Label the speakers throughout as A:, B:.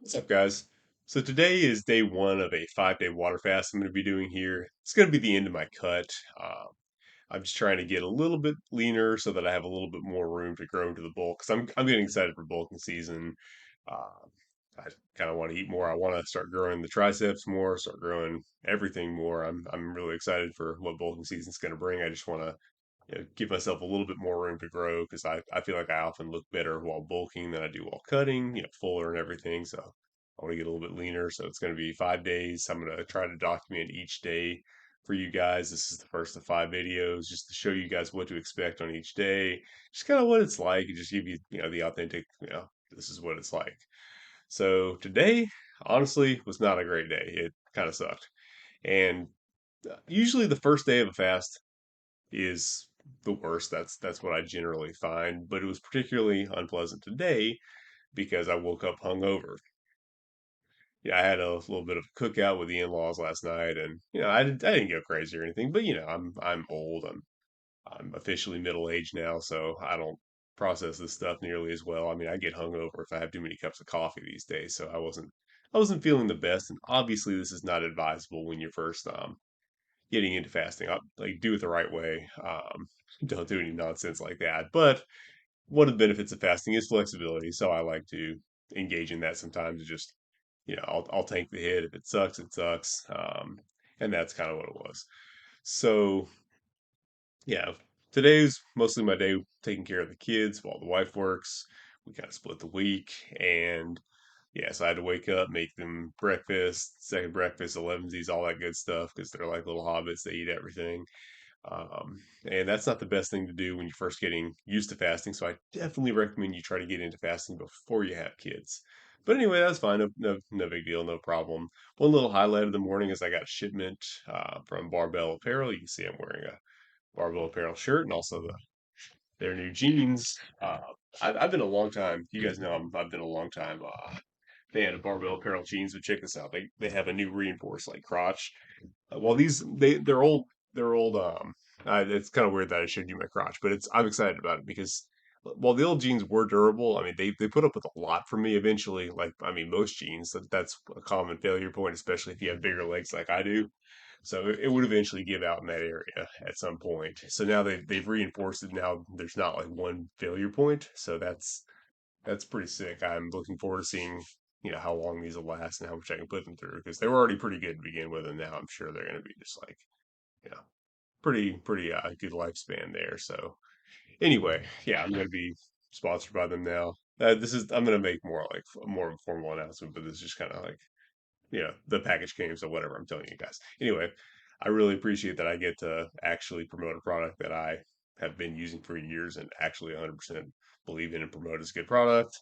A: What's up, guys? So today is day one of a 5-day water fast I'm going to be doing here. It's going to be the end of my cut. I'm just trying to get a little bit leaner so that I have a little bit more room to grow into the bulk. Because I'm getting excited for bulking season. Uh, I kind of want to eat more. I want to start growing the triceps more, start growing everything more. I'm really excited for what bulking season's going to bring. I just want to give myself a little bit more room to grow because I feel like I often look better while bulking than I do while cutting, fuller and everything. So I want to get a little bit leaner. So it's going to be 5 days. I'm going to try to document each day for you guys. This is the first of 5 videos just to show you guys what to expect on each day, just kind of what it's like, and just give you, the authentic, this is what it's like. So today, honestly, was not a great day. It kind of sucked. And usually the first day of a fast is the worst. That's what I generally find. But it was particularly unpleasant today because I woke up hungover. Yeah, I had a little bit of a cookout with the in-laws last night, and I didn't go crazy or anything. But I'm old. I'm officially middle aged now, so I don't process this stuff nearly as well. I mean, I get hungover if I have too many cups of coffee these days. So I wasn't feeling the best, and obviously this is not advisable when you're first getting into fasting. Like, do it the right way. Don't do any nonsense like that. But one of the benefits of fasting is flexibility. So I like to engage in that sometimes. To just, I'll tank the hit. If it sucks, it sucks. And that's kind of what it was. So yeah, today's mostly my day taking care of the kids while the wife works. We kind of split the week, and yeah, so I had to wake up, make them breakfast, second breakfast, elevensies, all that good stuff because they're like little hobbits. They eat everything. And that's not the best thing to do when you're first getting used to fasting. So I definitely recommend you try to get into fasting before you have kids. But anyway, that's fine. No big deal. No problem. One little highlight of the morning is I got a shipment from Barbell Apparel. You can see I'm wearing a Barbell Apparel shirt and also their new jeans. I've been a long time. You guys know I've been a long time fan of Barbell Apparel jeans. But check this out. They have a new reinforced like crotch. Well, they're old. They're old. It's kind of weird that I showed you my crotch, but I'm excited about it because while the old jeans were durable, I mean they put up with a lot from me eventually. Like I mean most jeans, that's a common failure point, especially if you have bigger legs like I do. So it would eventually give out in that area at some point. So now they've reinforced it. Now there's not like one failure point. So that's pretty sick. I'm looking forward to seeing how long these will last and how much I can put them through because they were already pretty good to begin with, and now I'm sure they're going to be just like you know pretty good lifespan there. So anyway, yeah, I'm going to be sponsored by them now. I'm going to make more of a formal announcement, but this is just kind of like the package came, so whatever. I'm telling you guys. Anyway, I really appreciate that I get to actually promote a product that I have been using for years and actually 100% believe in and promote as a good product.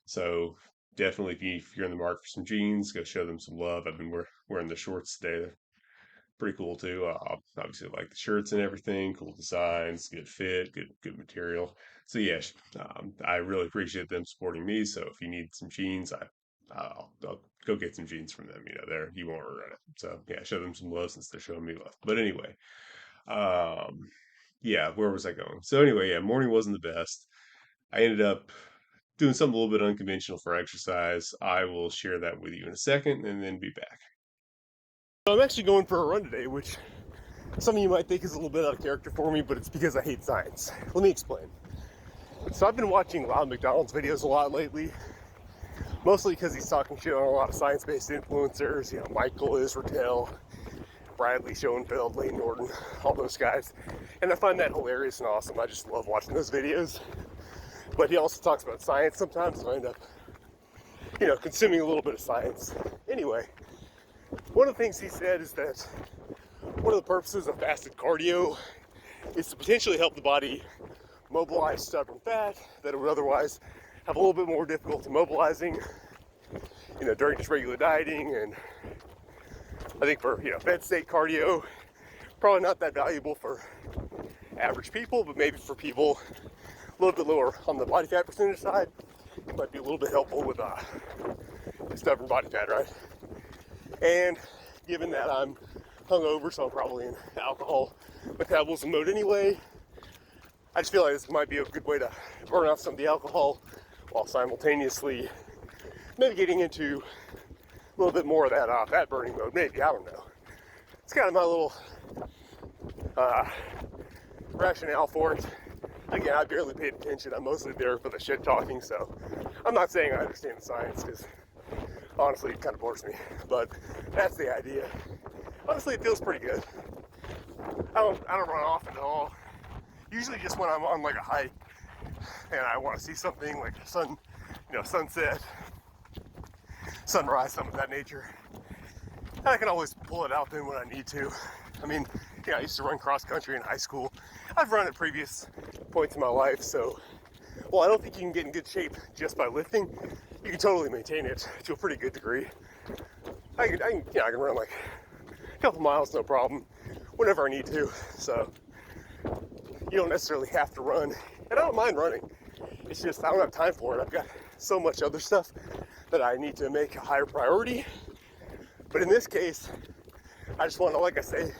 A: So definitely, if you're in the market for some jeans, go show them some love. I've been wearing the shorts today. They're pretty cool too. Obviously, like the shirts and everything, cool designs, good fit, good material. So yes, I really appreciate them supporting me. So if you need some jeans, I'll go get some jeans from them. You won't regret it. So yeah, show them some love since they're showing me love. But anyway, um, yeah, where was I going? So anyway, yeah, morning wasn't the best. I ended up doing something a little bit unconventional for exercise. I will share that with you in a second and then be back. So I'm actually going for a run today, which some of you might think is a little bit out of character for me, but it's because I hate science. Let me explain. So I've been watching Ronald McDonald's videos a lot lately, mostly because he's talking shit on a lot of science-based influencers, Michael Israetel, Bradley Schoenfeld, Lane Norton, all those guys. And I find that hilarious and awesome. I just love watching those videos. But he also talks about science sometimes, so I end up, consuming a little bit of science. Anyway, one of the things he said is that one of the purposes of fasted cardio is to potentially help the body mobilize stubborn fat that it would otherwise have a little bit more difficulty mobilizing, during just regular dieting. And I think for, fed state cardio, probably not that valuable for average people, but maybe for people a little bit lower on the body fat percentage side, it might be a little bit helpful with stubborn body fat, right? And given that I'm hungover, so I'm probably in alcohol metabolism mode anyway, I just feel like this might be a good way to burn off some of the alcohol while simultaneously
B: maybe getting into a little bit more of that fat burning mode. Maybe, I don't know. It's kind of my little uh, rationale for it. Again, I barely paid attention. I'm mostly there for the shit talking, so I'm not saying I understand the science because honestly, it kind of bores me. But that's the idea. Honestly, it feels pretty good. I don't run often at all. Usually, just when I'm on like a hike and I want to see something like sun, sunset, sunrise, something of that nature. And I can always pull it out then when I need to. I mean, I used to run cross country in high school. I've run at previous points in my life, so well, I don't think you can get in good shape just by lifting. You can totally maintain it to a pretty good degree. I can run like a couple miles, no problem, whenever I need to. So you don't necessarily have to run, and I don't mind running. It's just I don't have time for it. I've got so much other stuff that I need to make a higher priority. But in this case, I just want to, like I say,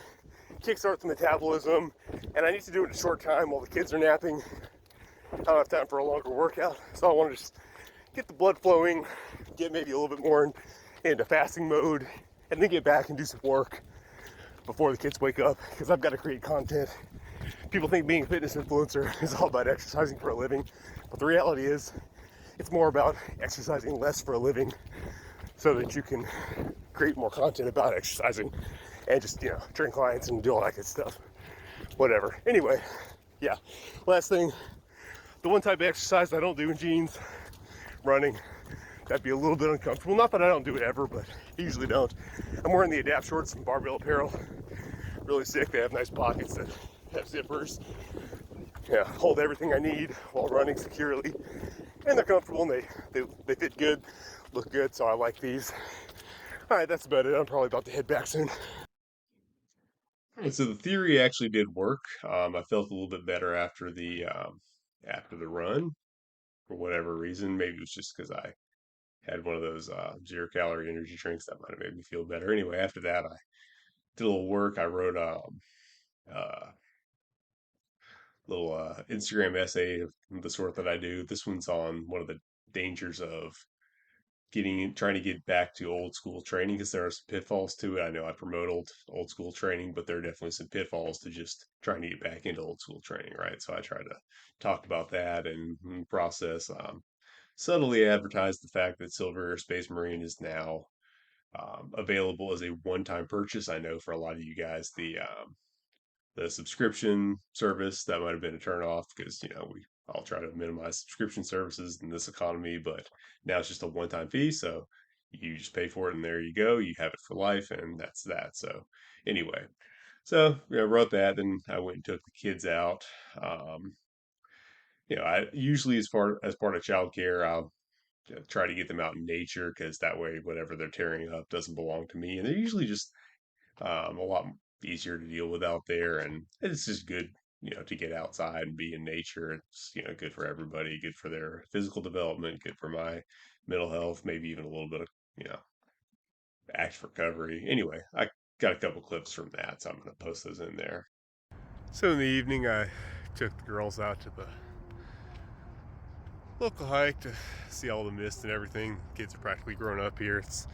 B: kickstart the metabolism, and I need to do it in a short time while the kids are napping. I don't have time for a longer workout, so I want to just get the blood flowing, get maybe a little bit more into fasting mode, and then get back and do some work before the kids wake up, because I've got to create content. People think being a fitness influencer is all about exercising for a living, but the reality is it's more about exercising less for a living so that you can create more content about exercising and just, train clients and do all that good stuff. Whatever. Anyway, yeah. Last thing, the one type of exercise I don't do in jeans, running. That'd be a little bit uncomfortable. Not that I don't do it ever, but I usually don't. I'm wearing the Adapt shorts from Barbell Apparel. Really sick. They have nice pockets that have zippers. Yeah, hold everything I need while running securely. And they're comfortable and they fit good, look good, so I like these. All right, that's about it. I'm probably about to head back soon.
A: And so the theory actually did work. I felt a little bit better after the run for whatever reason. Maybe it was just because I had one of those 0 calorie energy drinks that might have made me feel better. Anyway, after that, I did a little work. I wrote a little Instagram essay of the sort that I do. This one's on one of the dangers of trying to get back to old school training because there are some pitfalls to it. I know I promote old school training, but there are definitely some pitfalls to just trying to get back into old school training, right? So I try to talk about that and process. Subtly advertise the fact that Silver Air Space Marine is now available as a one-time purchase. I know for a lot of you guys, the subscription service that might have been a turnoff because we all try to minimize subscription services in this economy, but now it's just a one-time fee, so you just pay for it and there you go. You have it for life, and that's that. So anyway, so I wrote that, then I went and took the kids out. Um, I usually as part of childcare, I'll try to get them out in nature because that way whatever they're tearing up doesn't belong to me, and they're usually just a lot easier to deal with out there, and it's just good, to get outside and be in nature. It's good for everybody, good for their physical development, good for my mental health, maybe even a little bit of you know active recovery. Anyway, I got a couple clips from that, so I'm going to post those in there. So in the evening, I took the girls out to the local hike to see all the mist and everything. Kids are practically grown up here. It's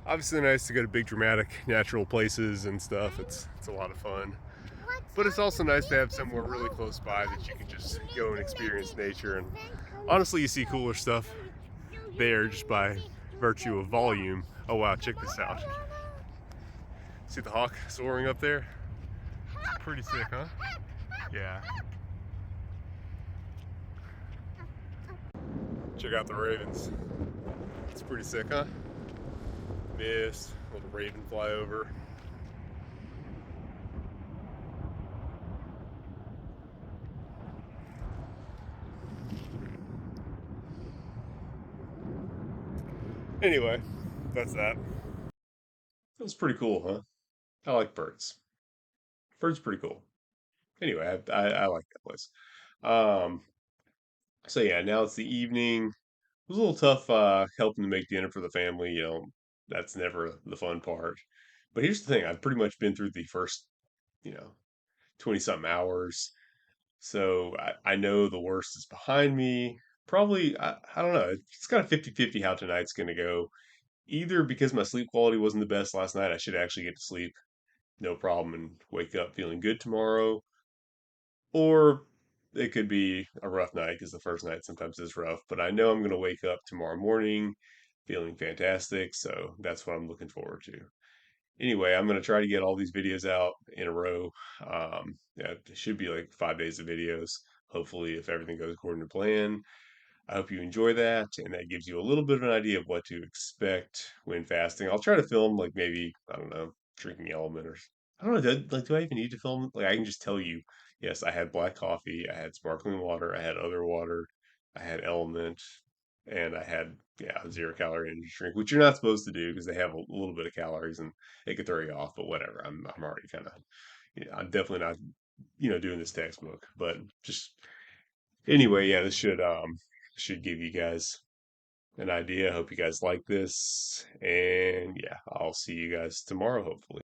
A: obviously nice to go to big dramatic natural places and stuff. It's a lot of fun. But it's also nice to have somewhere really close by that you can just go and experience nature. And honestly, you see cooler stuff there just by virtue of volume. Oh wow, check this out. See the hawk soaring up there? Pretty sick, huh? Yeah. Check out the ravens. It's pretty sick, huh? Mist, little raven fly over. Anyway, that's that. That's pretty cool, huh? I like birds. Birds pretty cool. Anyway, I like that place. Um, so yeah, now it's the evening. It was a little tough helping to make dinner for the family. That's never the fun part. But here's the thing: I've pretty much been through the first, you know, 20 something hours. So I know the worst is behind me. Probably, I don't know. It's kind of 50-50 how tonight's going to go. Either because my sleep quality wasn't the best last night, I should actually get to sleep no problem and wake up feeling good tomorrow, or it could be a rough night because the first night sometimes is rough. But I know I'm going to wake up tomorrow morning feeling fantastic, so that's what I'm looking forward to. Anyway, I'm going to try to get all these videos out in a row. Yeah, it should be like 5 days of videos, hopefully, if everything goes according to plan. I hope you enjoy that, and that gives you a little bit of an idea of what to expect when fasting. I'll try to film like maybe, I don't know, drinking element or I don't know. Do I even need to film? Like I can just tell you, yes, I had black coffee, I had sparkling water, I had other water, I had element, and I had yeah, 0 calorie energy drink, which you're not supposed to do because they have a little bit of calories and they could throw you off. But whatever, I'm already kind of, yeah, I'm definitely not, doing this textbook, but just anyway, yeah, this should give you guys an idea. I hope you guys like this. And yeah, I'll see you guys tomorrow, hopefully.